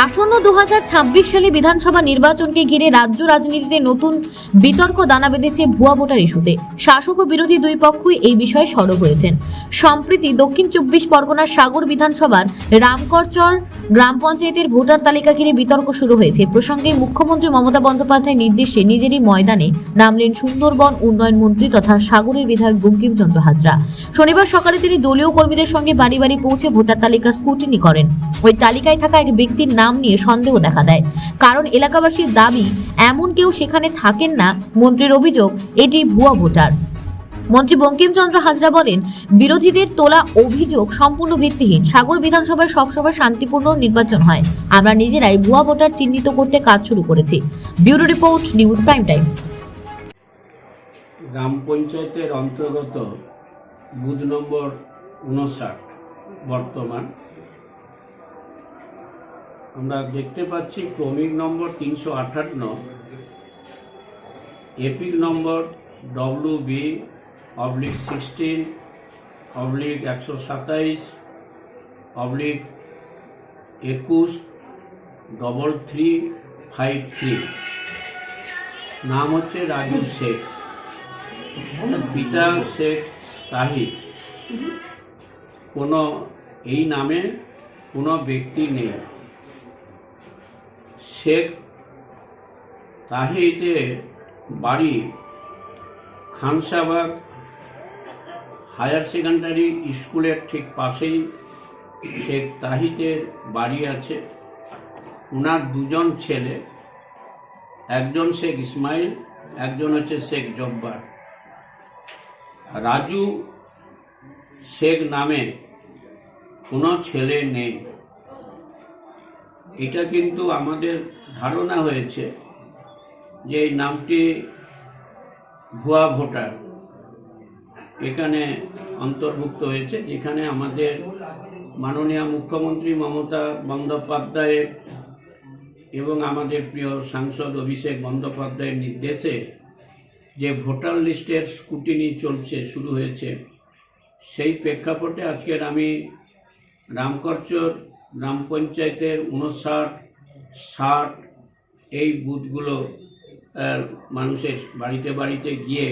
আসন্ন 2026 সালে বিধানসভা নির্বাচনকে ঘিরে রাজ্য রাজনীতিতে নতুন বিতর্ক দানা বেঁধেছে ভুয়া ভোটার ইস্যুতে। শাসক ও বিরোধী দুই পক্ষই এই বিষয়ে সরব হয়েছেন। সম্প্রতি দক্ষিণ 24 পরগনার সাগর বিধানসভার রামকরচর গ্রাম পঞ্চায়েতের ভোটার তালিকা ঘিরে বিতর্ক শুরু হয়েছে। প্রসঙ্গে মুখ্যমন্ত্রী মমতা বন্দ্যোপাধ্যায়ের নির্দেশে নিজেরই ময়দানে নামলেন সুন্দরবন উন্নয়ন মন্ত্রী তথা সাগরের বিধায়ক বঙ্কিমচন্দ্র হাজরা। শনিবার সকালে তিনি দলীয় কর্মীদের সঙ্গে বাড়ি বাড়ি পৌঁছে ভোটার তালিকা স্ক্রুটিনি করেন। ওই তালিকায় থাকা এক ব্যক্তির নাম নিয়ে সন্দেহ দেখা দেয়, কারণ এলাকাবাসীর দাবি এমন কেউ সেখানে থাকেন না। মন্ত্রীর অভিযোগ এটি ভুয়া ভোটার। মন্ত্রী বঙ্কিমচন্দ্র হাজরা বলেন, বিরোধীদের তোলা অভিযোগ সম্পূর্ণ ভিত্তিহীন। সাগর বিধানসভায় সবসময় শান্তিপূর্ণ নির্বাচন হয়। আমরা নিজেরাই ভুয়া ভোটার চিহ্নিত করতে কাজ শুরু করেছি। Bureau report, news prime times. গ্রাম পঞ্চায়েতের অন্তর্গত বুথ নম্বর 59 বর্তমান আমরা দেখতে পাচ্ছি ক্রমিক নম্বর 358, এপিক নম্বর WB/16/21-3353, নাম হচ্ছে রাজু শেখ, পিতা শেখ তাহিদ। এই নামে কোনো ব্যক্তি নেই। শেখ তাহিদের বাড়ি খানসাবাগ হায়ার সেকেন্ডারি স্কুলের ঠিক পাশেই শেখ তাহিদের বাড়ি আছে। ওনার দুজন ছেলে, একজন শেখ ইসমাইল, একজন হচ্ছে শেখ জব্বার। রাজু শেখ নামে কোনো ছেলে নেই। এটা কিন্তু আমাদের ধারণা হয়েছে যে এই নামটি ভুয়া ভোটার এখানে অন্তর্ভুক্ত হয়েছে, যেখানে আমাদের মাননীয় মুখ্যমন্ত্রী মমতা বন্দ্যোপাধ্যায়ের এবং আমাদের প্রিয় সাংসদ অভিষেক বন্দ্যোপাধ্যায়ের নির্দেশে যে ভোটার লিস্টের স্ক্রুটিনি শুরু হয়েছে, সেই প্রেক্ষাপটে আজকের আমি রামকরচর গ্রাম পঞ্চায়েতের 59, 60 এই বুথগুলো মানুষের বাড়িতে বাড়িতে গিয়ে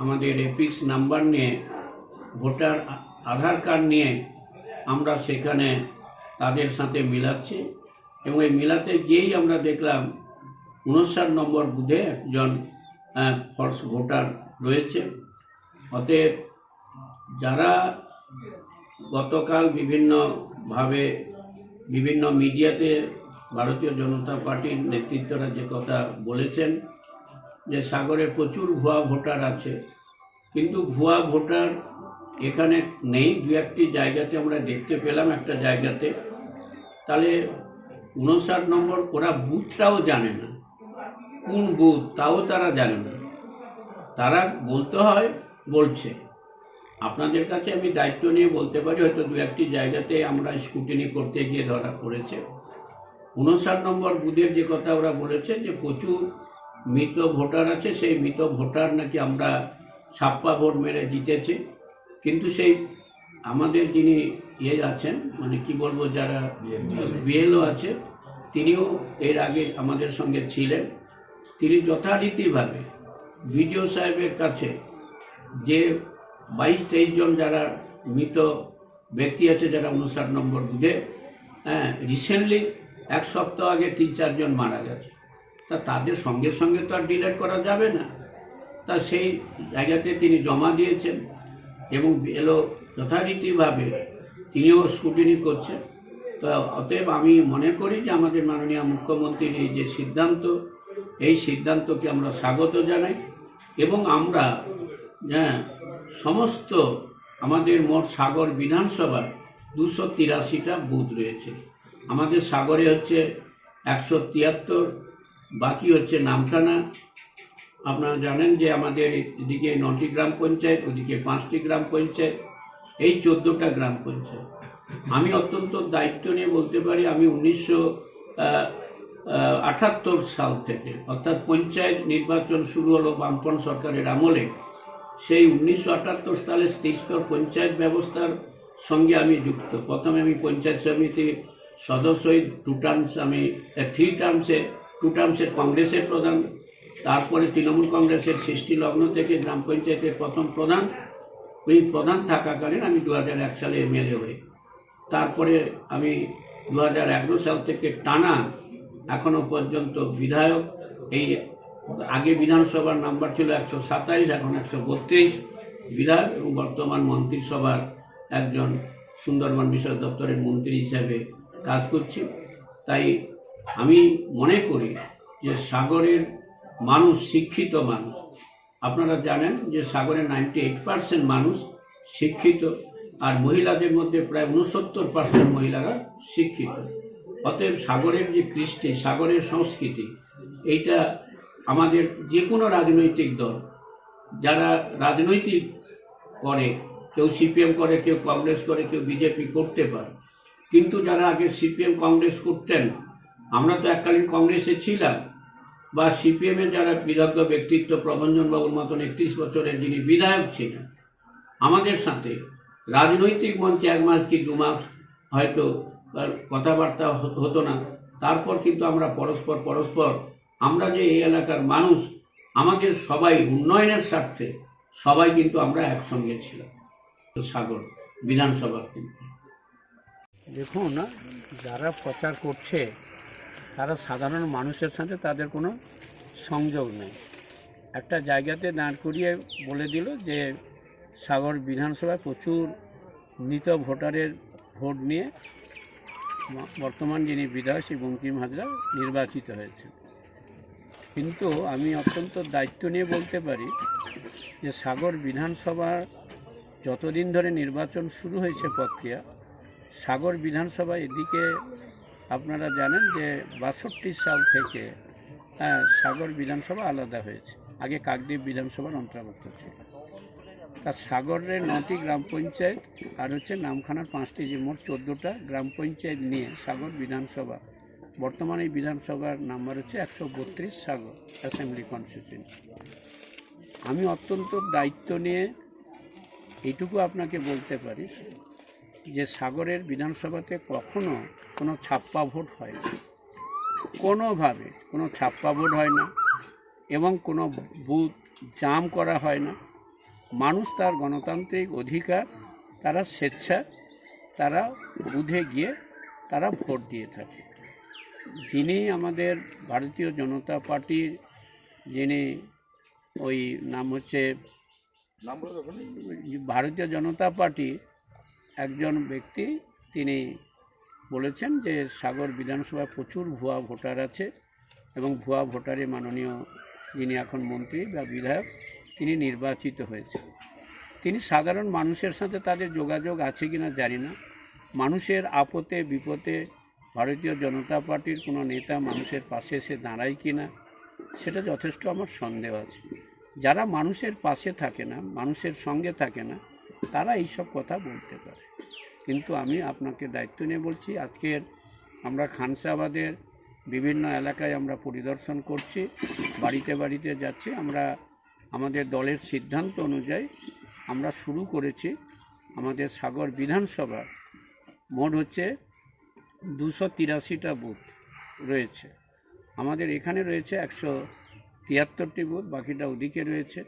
আমাদের এপিক্স নাম্বার নিয়ে, ভোটার আধার কার্ড নিয়ে আমরা সেখানে তাদের সাথে মিলাচ্ছি। এবং এই মিলাতে গিয়েই আমরা দেখলাম 59 নম্বর বুথে একজন ফলস ভোটার রয়েছে। অতএব যারা গতকাল বিভিন্নভাবে বিভিন্ন মিডিয়াতে ভারতীয় জনতা পার্টির নেতৃত্বরা যে কথা বলেছেন যে সাগরে প্রচুর ভুয়া ভোটার আছে, কিন্তু ভুয়া ভোটার এখানে নেই। দু একটি জায়গাতে আমরা দেখতে পেলাম, একটা জায়গাতে তাহলে 59 নম্বর ওরা বুথটাও জানে না, কোন বুথ তাও তারা জানে না। তারা বলতে হয় বলছে। আপনাদের কাছে আমি দায়িত্ব নিয়ে বলতে পারি, হয়তো দু একটি জায়গাতে আমরা স্ক্রুটিনি করতে গিয়ে ধরা পড়েছে। 59 নম্বর বুথের যে কথা ওরা বলেছে যে প্রচুর মৃত ভোটার আছে, সেই মৃত ভোটার নাকি আমরা ছাপ্পা ভোট মেরে জিতেছি। কিন্তু সেই আমাদের যিনি আছেন, মানে কি বলবো, যারা বিএলও আছে, তিনিও এর আগে আমাদের সঙ্গে ছিলেন। তিনি যথারীতিভাবে বিডিও সাহেবের কাছে যে 22-23 জন যারা মৃত ব্যক্তি আছে যারা 59 নম্বর বুথে, রিসেন্টলি 1 সপ্তাহ আগে 3-4 জন মারা গেছে, তা তাদের সঙ্গে সঙ্গে তো আর ডিলিট করা যাবে না। তা সেই জায়গাতে তিনি জমা দিয়েছেন এবং এলো যথারীতিভাবে তিনিও স্ক্রুটিনি করছেন। তো অতএব আমি মনে করি যে আমাদের মাননীয় মুখ্যমন্ত্রীর এই যে সিদ্ধান্ত, এই সিদ্ধান্তকে আমরা স্বাগত জানাই। এবং আমরা সমস্ত আমাদের মোট সাগর বিধানসভার 283টা বুথ রয়েছে। আমাদের সাগরে হচ্ছে 173, বাকি হচ্ছে নামখানা। আপনারা জানেন যে আমাদের এদিকে 9টি গ্রাম পঞ্চায়েত, ওদিকে 5টি গ্রাম পঞ্চায়েত, এই 14টা গ্রাম পঞ্চায়েত। আমি অত্যন্ত দায়িত্ব নিয়ে বলতে পারি, আমি 1978 সাল থেকে, অর্থাৎ পঞ্চায়েত নির্বাচন শুরু হলো বামপন্থ সরকারের আমলে, সেই 1978 সালে ত্রিস্তর পঞ্চায়েত ব্যবস্থার সঙ্গে আমি যুক্ত। প্রথমে আমি পঞ্চায়েত সমিতি সদস্যই 2 টার্মস আমি 3 টার্মসে 2 টার্মসের কংগ্রেসের প্রধান, তারপরে তৃণমূল কংগ্রেসের সৃষ্টি লগ্ন থেকে গ্রাম পঞ্চায়েতের প্রথম প্রধান। ওই প্রধান থাকাকালীন আমি 2001 সালে এমএলএ হই। তারপরে আমি 2011 সাল থেকে টানা এখনো পর্যন্ত বিধায়ক। এই আগে বিধানসভার নাম্বার ছিল 127, এখন 132 বিধায়ক, এবং বর্তমান মন্ত্রিসভার একজন সুন্দরবন বিষয় দপ্তরের মন্ত্রী হিসাবে কাজ করছি। তাই আমি মনে করি যে সাগরের মানুষ শিক্ষিত মানুষ। আপনারা জানেন যে সাগরের 98% মানুষ শিক্ষিত, আর মহিলাদের মধ্যে প্রায় 69% মহিলারা শিক্ষিত। অতএব সাগরের যে কৃষ্টি, সাগরের সংস্কৃতি, এইটা আমাদের যে কোনো রাজনৈতিক দল যারা রাজনৈতিক করে, কেউ সিপিএম করে, কেউ কংগ্রেস করে, কেউ বিজেপি করতে পারে, কিন্তু যারা আগে সিপিএম কংগ্রেস করতেন, আমরা তো এককালীন কংগ্রেসে ছিলাম, বা সিপিএমের যারা বিদগ্ধ ব্যক্তিত্ব, প্রভঞ্জন বাবুর মতন 31 বছরের যিনি বিধায়ক ছিলেন, আমাদের সাথে রাজনৈতিক মঞ্চে 1 মাস কি 2 মাস হয়তো কথাবার্তা হতো না। তারপর কিন্তু আমরা পরস্পর আমরা যে এই এলাকার মানুষ, আমাদের সবাই উন্নয়নের স্বার্থে সবাই কিন্তু আমরা একসঙ্গে ছিলাম সাগর বিধানসভা। দেখুন, যারা প্রচার করছে তারা সাধারণ মানুষের সাথে তাদের কোনো সংযোগ নেই। একটা জায়গাতে দাঁড় করিয়ে বলে দিল যে সাগর বিধানসভায় প্রচুর মৃত ভোটারের ভোট নিয়ে বর্তমান যিনি বিধায়ক শ্রী বঙ্কিম হাজরা নির্বাচিত হয়েছে। কিন্তু আমি অত্যন্ত দায়িত্ব নিয়ে বলতে পারি যে সাগর বিধানসভার যতদিন ধরে নির্বাচন শুরু হয়েছে প্রক্রিয়া, সাগর বিধানসভা এদিকে আপনারা জানেন যে 62 সাল থেকে সাগর বিধানসভা আলাদা হয়েছে। আগে কাকদ্বীপ বিধানসভার অন্তর্ভুক্ত ছিল। তার সাগরের 9টি গ্রাম পঞ্চায়েত আর হচ্ছে নামখানার 5টি, যে মোট 14টা গ্রাম পঞ্চায়েত নিয়ে সাগর বিধানসভা। বর্তমানে এই বিধানসভার নাম্বার হচ্ছে 132 সাগর অ্যাসেম্বলি কনস্টিটিউয়েন্সি। আমি অত্যন্ত দায়িত্ব নিয়ে এইটুকু আপনাকে বলতে পারি যে সাগরের বিধানসভাতে কখনো কোনো ছাপ্পা ভোট হয় না, কোনোভাবে কোনো ছাপ্পা ভোট হয় না, এবং কোনো বুথ জাম করা হয় না। মানুষ তার গণতান্ত্রিক অধিকার, তারা স্বেচ্ছা, তারা বুথে গিয়ে তারা ভোট দিয়ে থাকে। যিনি আমাদের ভারতীয় জনতা পার্টির, যিনি ওই নাম হচ্ছে ভারতীয় জনতা পার্টি একজন ব্যক্তি, তিনি বলেছেন যে সাগর বিধানসভায় প্রচুর ভুয়া ভোটার আছে, এবং ভুয়া ভোটারে মাননীয় যিনি এখন মন্ত্রী বা বিধায়ক তিনি নির্বাচিত হয়েছে। তিনি সাধারণ মানুষের সাথে তাদের যোগাযোগ আছে কিনা জানি না। মানুষের আপদে বিপদে ভারতীয় জনতা পার্টির কোনো নেতা মানুষের পাশে এসে দাঁড়ায় কিনা সেটা যথেষ্ট আমার সন্দেহ আছে। যারা মানুষের পাশে থাকে না, মানুষের সঙ্গে থাকে না, তারা এইসব কথা বলতে পারে। কিন্তু আমি আপনাকে দায়িত্ব নিয়ে বলছি, আজকের আমরা খানসাবাদের বিভিন্ন এলাকায় আমরা পরিদর্শন করছি, বাড়িতে বাড়িতে যাচ্ছি। আমরা আমাদের দলের সিদ্ধান্ত অনুযায়ী আমরা শুরু করেছি আমাদের সাগর বিধানসভার মোট হচ্ছে 283টা বুথ রয়েছে। আমাদের এখানে রয়েছে 173টি বুথ, বাকিটা ওদিকে রয়েছে।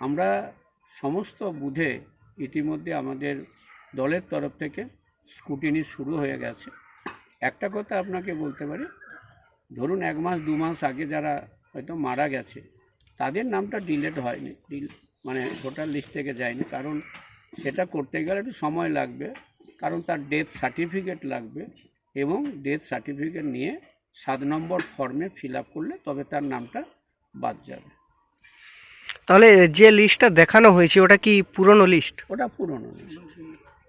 আমরা সমস্ত বুথে ইতিমধ্যে আমাদের দলের তরফ থেকে স্ক্রুটিনি শুরু হয়ে গেছে। একটা কথা আপনাকে বলতে পারি, ধরুন 1 মাস 2 মাস আগে যারা হয়তো মারা গেছে তাদের নামটা ডিলিট হয়নি, মানে ভোটার লিস্ট থেকে যায়নি, কারণ সেটা করতে গেলে একটু সময় লাগবে, কারণ তার ডেথ সার্টিফিকেট লাগবে, এবং ডেথ সার্টিফিকেট নিয়ে 7 নম্বর ফর্মে ফিল আপ করলে তবে তার নামটা বাদ যাবে। তাহলে যে লিস্টটা দেখানো হয়েছে ওটা কি পুরনো লিস্ট? ওটা পুরনো লিস্ট,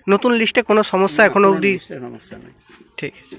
নতুন লিস্টে কোনো সমস্যা এখনো অবধি? সমস্যা নেই। ঠিক আছে।